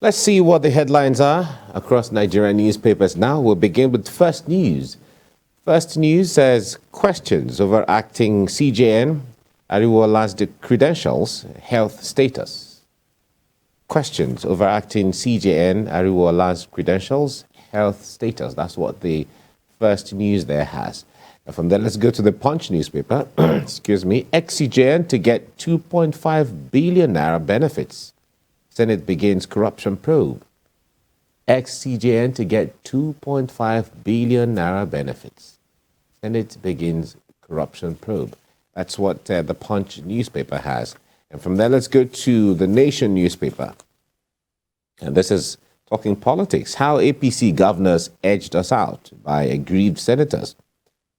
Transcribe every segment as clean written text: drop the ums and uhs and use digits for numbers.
Let's see what the headlines are across Nigerian newspapers now. We'll begin with First News. First News says questions over acting CJN, Ariwola's credentials, health status. Questions over acting CJN, Ariwola's credentials, health status. That's what the First News there has. And from there, let's go to the Punch newspaper. Excuse me. Ex-CJN to get 2.5 billion naira benefits. Senate begins corruption probe. Ex-CJN to get 2.5 billion naira benefits. Senate begins corruption probe. That's what the Punch newspaper has. And from there, let's go to the Nation newspaper. And this is talking politics. How APC governors edged us out by aggrieved senators.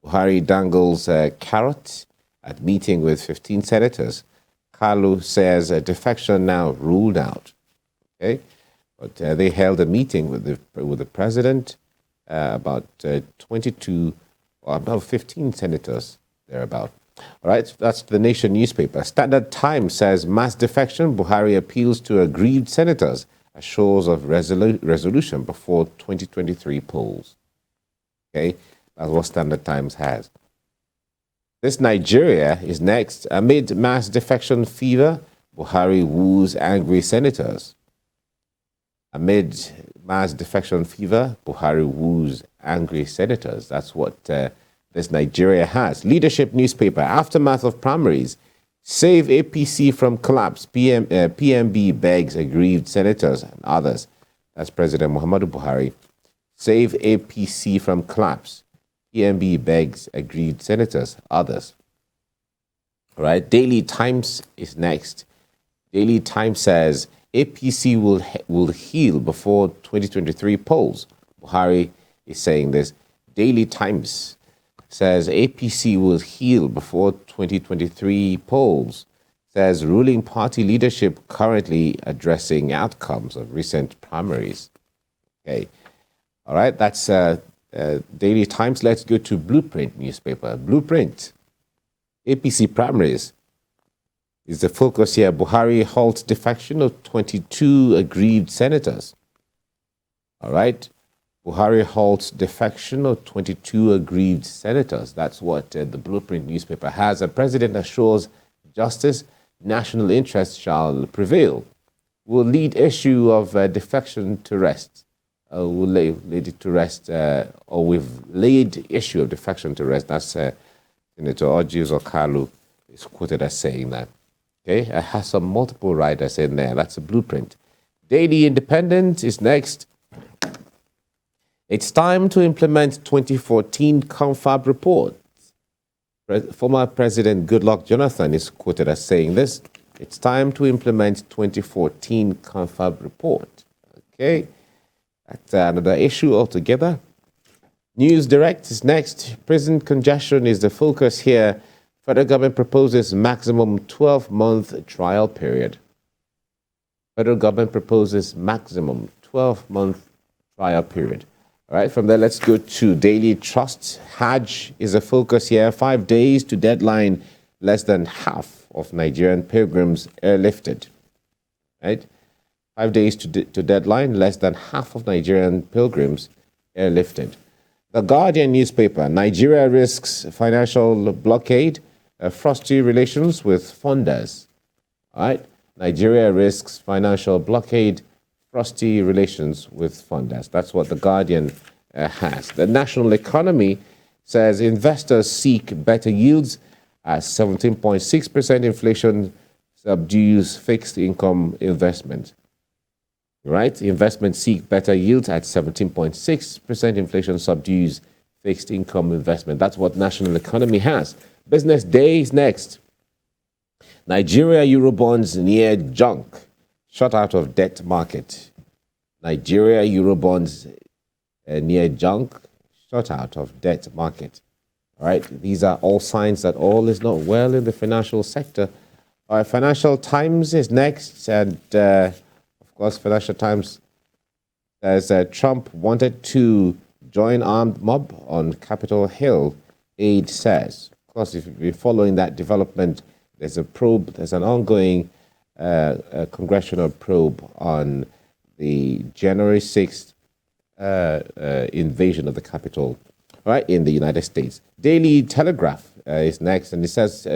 Buhari dangles a carrot at meeting with 15 senators. Kalu says defection now ruled out. Okay, but they held a meeting with the president, about 22 or about 15 senators thereabout. All right, that's the Nation newspaper. Standard Times says mass defection. Buhari appeals to aggrieved senators assures of resolution before 2023 polls. Okay, that's what Standard Times has. This Nigeria is next. Amid mass defection fever, Buhari woos angry senators. Amid mass defection fever, Buhari woos angry senators. That's what this Nigeria has. Leadership newspaper. Aftermath of primaries. Save APC from collapse. PMB begs aggrieved senators and others. That's President Muhammadu Buhari. Save APC from collapse. PMB begs aggrieved senators, others. All right, Daily Times is next. Daily Times says APC will heal before 2023 polls. Buhari is saying this. Daily Times says APC will heal before 2023 polls. Says ruling party leadership currently addressing outcomes of recent primaries. Okay, all right, that's Daily Times. Let's go to Blueprint newspaper. Blueprint. APC primaries is the focus here. Buhari halts defection of 22 aggrieved senators. All right. Buhari halts defection of 22 aggrieved senators. That's what the Blueprint newspaper has. The president assures justice, national interest shall prevail. Will lead issue of defection to rest. We'll lay it to rest, or we've laid issue of defection to rest. That's Senator Orjius Okalu is quoted as saying that. Okay, it has some multiple writers in there. That's a Blueprint. Daily Independent is next. It's time to implement 2014 Confab report. Former President Goodluck Jonathan is quoted as saying this. It's time to implement 2014 Confab report. Okay. That's another issue altogether. News Direct is next. Prison congestion is the focus here. Federal government proposes maximum 12-month trial period. Federal government proposes maximum 12-month trial period. All right, from there, let's go to Daily Trust. Hajj is a focus here. 5 days to deadline. Less than half of Nigerian pilgrims airlifted. Right? 5 days to deadline, less than half of Nigerian pilgrims airlifted. The Guardian newspaper, Nigeria risks financial blockade, frosty relations with funders. All right, Nigeria risks financial blockade, frosty relations with funders. That's what the Guardian has. The National Economy says investors seek better yields as 17.6% inflation subdues fixed income investment. Right? Investments seek better yields at 17.6%. Inflation subdues fixed income investment. That's what National Economy has. Business Day is next. Nigeria Eurobonds near junk. Shut out of debt market. Nigeria Eurobonds near junk. Shut out of debt market. All right. These are all signs that all is not well in the financial sector. All right. Financial Times is next. And of course, Financial Times says Trump wanted to join armed mob on Capitol Hill, aide says. Of course, if you're following that development, there's a probe, there's an ongoing congressional probe on the January 6th invasion of the Capitol, right, in the United States. Daily Telegraph is next, and it says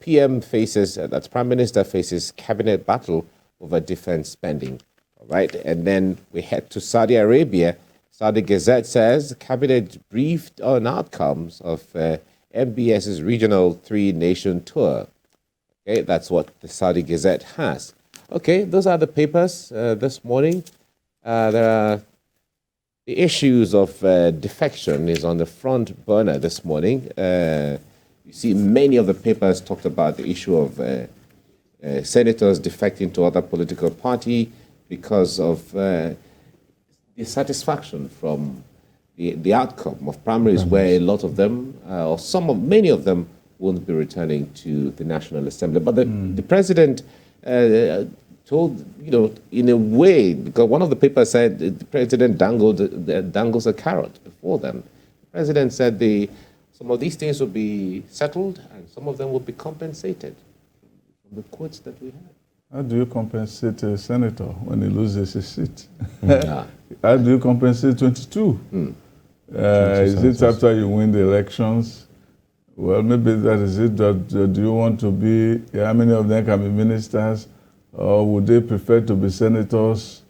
PM faces, that's Prime Minister faces cabinet battle over defense spending. All right, and then we head to Saudi Arabia. Saudi Gazette says cabinet briefed on outcomes of MBS's regional 3-nation tour. Okay, that's what the Saudi Gazette has. Okay, those are the papers this morning. There are the issues of defection is on the front burner this morning. You see, many of the papers talked about the issue of senators defecting to other political party because of dissatisfaction from the outcome of primaries, where a lot of them, or many of them, won't be returning to the National Assembly. But the president told, in a way, because one of the papers said the president dangles a carrot before them. The president said some of these things will be settled and some of them will be compensated. From the quotes that we had. How do you compensate a senator when he loses his seat? How do you compensate 22? Is it after you win the elections? Well, maybe that is it. Do you want to be, how many of them can be ministers? Or would they prefer to be senators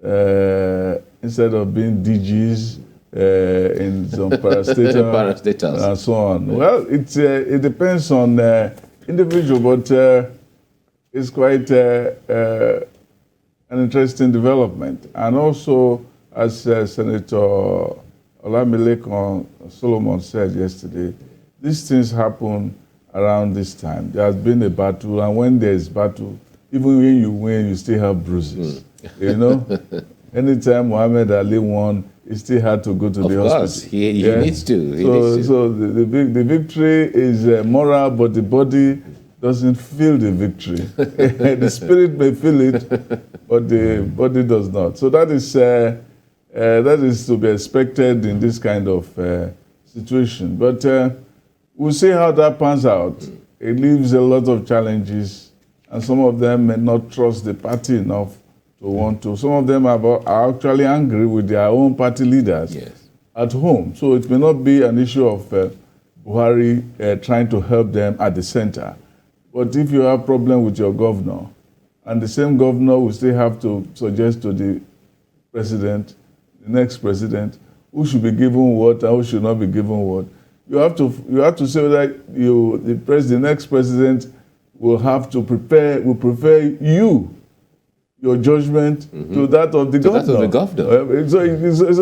instead of being DGs in some parastatals and so on? Well, it depends on individual, but it's quite an interesting development. And also, as Senator Olamilekan Solomon said yesterday, these things happen around this time. There has been a battle, and when there is battle, even when you win, you still have bruises. Anytime Muhammad Ali won, he still had to go to the hospital. Of course, he needs to. So the victory is moral, but the body doesn't feel the victory. The spirit may feel it, but the body does not. So that is to be expected in this kind of situation. But we'll see how that pans out. It leaves a lot of challenges, and some of them may not trust the party enough to want to. Some of them are actually angry with their own party leaders at home. So it may not be an issue of Buhari trying to help them at the center. But if you have a problem with your governor, and the same governor will still have to suggest to the president, the next president, who should be given what and who should not be given what, you have to say that the next president will have to prefer your judgment to that of the governor. That of the governor. So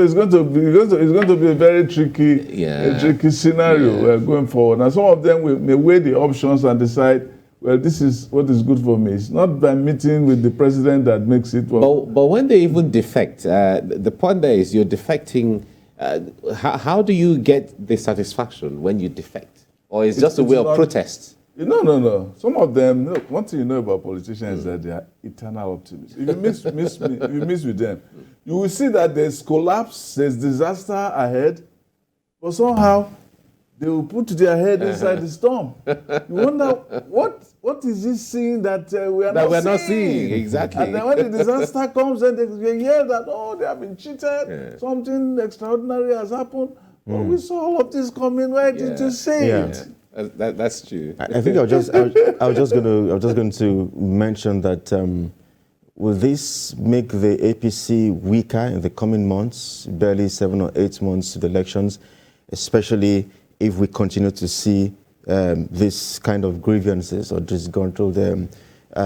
it's going to be a very tricky scenario going forward. And some of them may weigh the options and decide, well, this is what is good for me. It's not by meeting with the president that makes it work. But when they even defect, the point there is you're defecting. How do you get the satisfaction when you defect? Or it's just a way of protest? No. Some of them, one thing you know about politicians is that they are eternal optimists. If you miss with them, you will see that there's collapse, there's disaster ahead, but somehow they will put their head inside the storm. You wonder, what is he seeing that we are not seeing? Exactly. And then when the disaster comes, and they hear that, they have been cheated, something extraordinary has happened. But we saw all of this coming. Why did you say it? That's true. I think I was just going to mention that will this make the APC weaker in the coming months, barely 7 or 8 months to the elections, especially if we continue to see this kind of grievances or disgruntled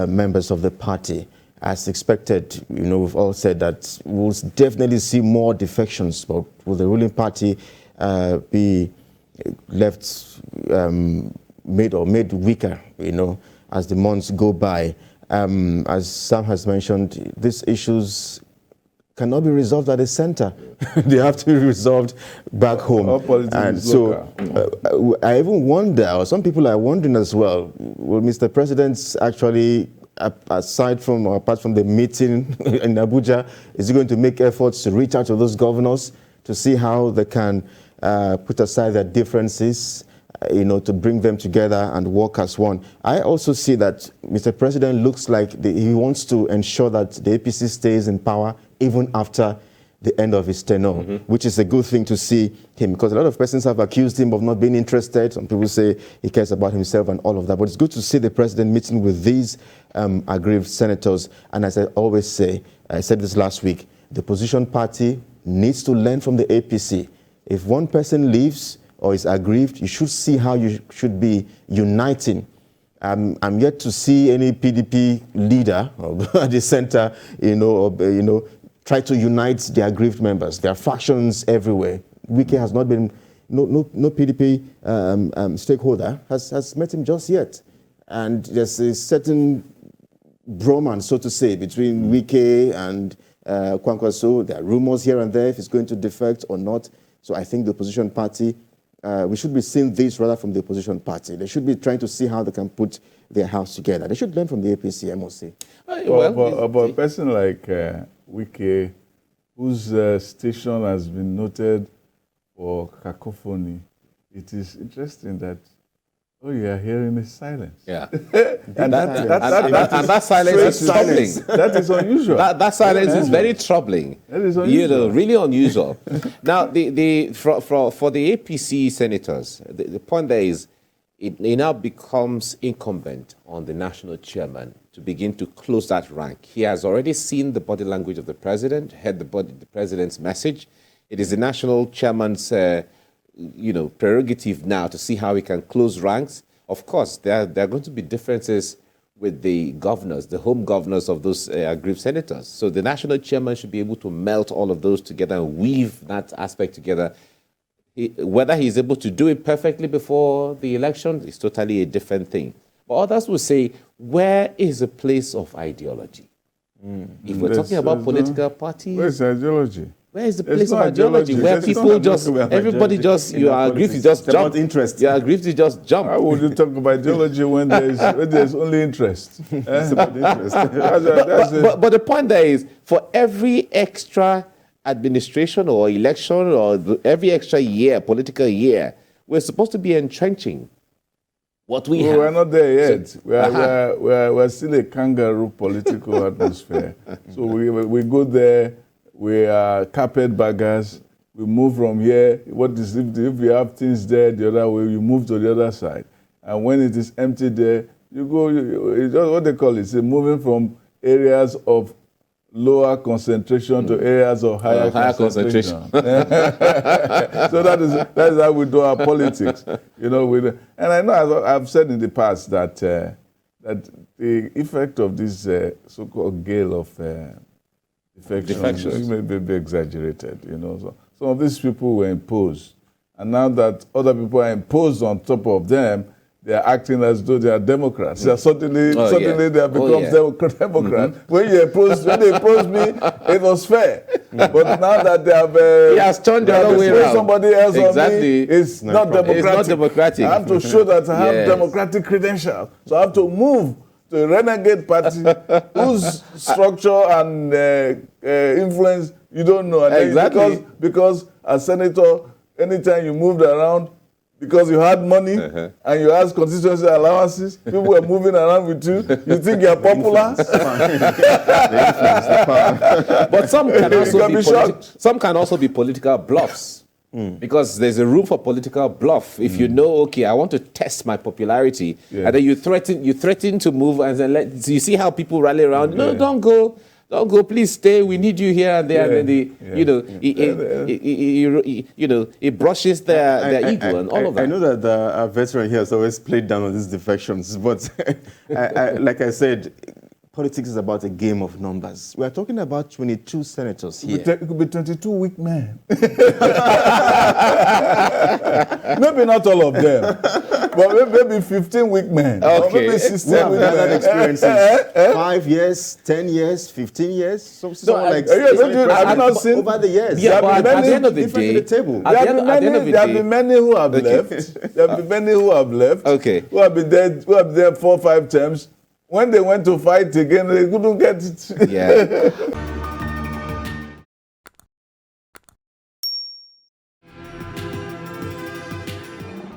members of the party? As expected, we've all said that we'll definitely see more defections, but will the ruling party be left made weaker, as the months go by? As Sam has mentioned, these issues cannot be resolved at the center. They have to be resolved back home. And so I even wonder, or some people are wondering as well, will Mr. President actually, apart from the meeting in Abuja, is he going to make efforts to reach out to those governors to see how they can put aside their differences to bring them together and work as one. I also see that Mr. President looks like he wants to ensure that the APC stays in power even after the end of his tenure, which is a good thing to see him, because a lot of persons have accused him of not being interested. Some people say he cares about himself and all of that. But it's good to see the president meeting with these aggrieved senators. And as I always say, I said this last week, the opposition party needs to learn from the APC. If one person leaves or is aggrieved, you should see how you should be uniting. I'm yet to see any PDP leader at the center, try to unite the aggrieved members. There are factions everywhere. Wike has not been, no PDP stakeholder has met him just yet. And there's a certain bromance, so to say, between Wike and Kwankwaso. There are rumors here and there if it's going to defect or not. So I think the opposition party, we should be seeing this rather from the opposition party. They should be trying to see how they can put their house together. They should learn from the APC, I must say. But a person like Wike, whose station has been noted for cacophony, it is interesting that you are hearing is silence. Yeah. and that silence is troubling. That is unusual. That silence is very troubling. That is unusual. Really unusual. Now, for the APC senators, the point there is, it now becomes incumbent on the national chairman to begin to close that rank. He has already seen the body language of the president, heard the president's message. It is the national chairman's prerogative now to see how he can close ranks. Of course, there are going to be differences with the governors, the home governors of those aggrieved senators. So the national chairman should be able to melt all of those together and weave that aspect together. Whether he's able to do it perfectly before the election is totally a different thing. But others will say, where is the place of ideology? If we're talking about political parties, where's ideology? Where is the place of ideology? Where people just, everybody just, you are aggrieved to just jump. Interest. You are aggrieved to just jump. How would you talk about ideology when there's only interest? It's about interest. But the point there is, for every extra administration or election or every extra year, political year, we're supposed to be entrenching what we have. We're not there yet. We're still a kangaroo political atmosphere. So we go there, we are carpetbaggers, we move from here. What is if we have things there the other way, you move to the other side. And when it is empty there, you go, it's what they call it, it's moving from areas of lower concentration to areas of higher concentration. So that is how we do our politics. And I know I've said in the past that that the effect of this so-called gale of defections may be exaggerated. So some of these people were imposed, and now that other people are imposed on top of them, they are acting as though they are Democrats. Suddenly they have become Democrats. When they imposed me, it was fair. But now that they have he has turned the other way around. Somebody else on me, it's not democratic. It's not democratic. I have to show that I have democratic credentials. So I have to move to a renegade party whose structure and influence you don't know. And because as senator, anytime you moved around, because you had money and you asked constituency allowances, people were moving around with you. You think you're popular? But some can also be political bluffs. Because there's a room for political bluff. If you know, okay, I want to test my popularity, and then you threaten to move, and then so you see how people rally around. No, don't go. Don't go, please stay. We need you here and there. And then it brushes their ego and all of that. I know that our veteran here has always played down on these defections, but like I said, politics is about a game of numbers. We are talking about 22 senators here. It could be 22 weak men. Maybe not all of them, but maybe 15 week men. Okay. Or maybe 16 We have week gathered men. experiences. 5 years, 10 years, 15 years. Have you not seen over the years? Yeah, but at the end of the day, there have been many who have left. There have been many who have left. Okay. Who have been there 4 or 5 terms. When they went to fight again, they couldn't get it. Yeah.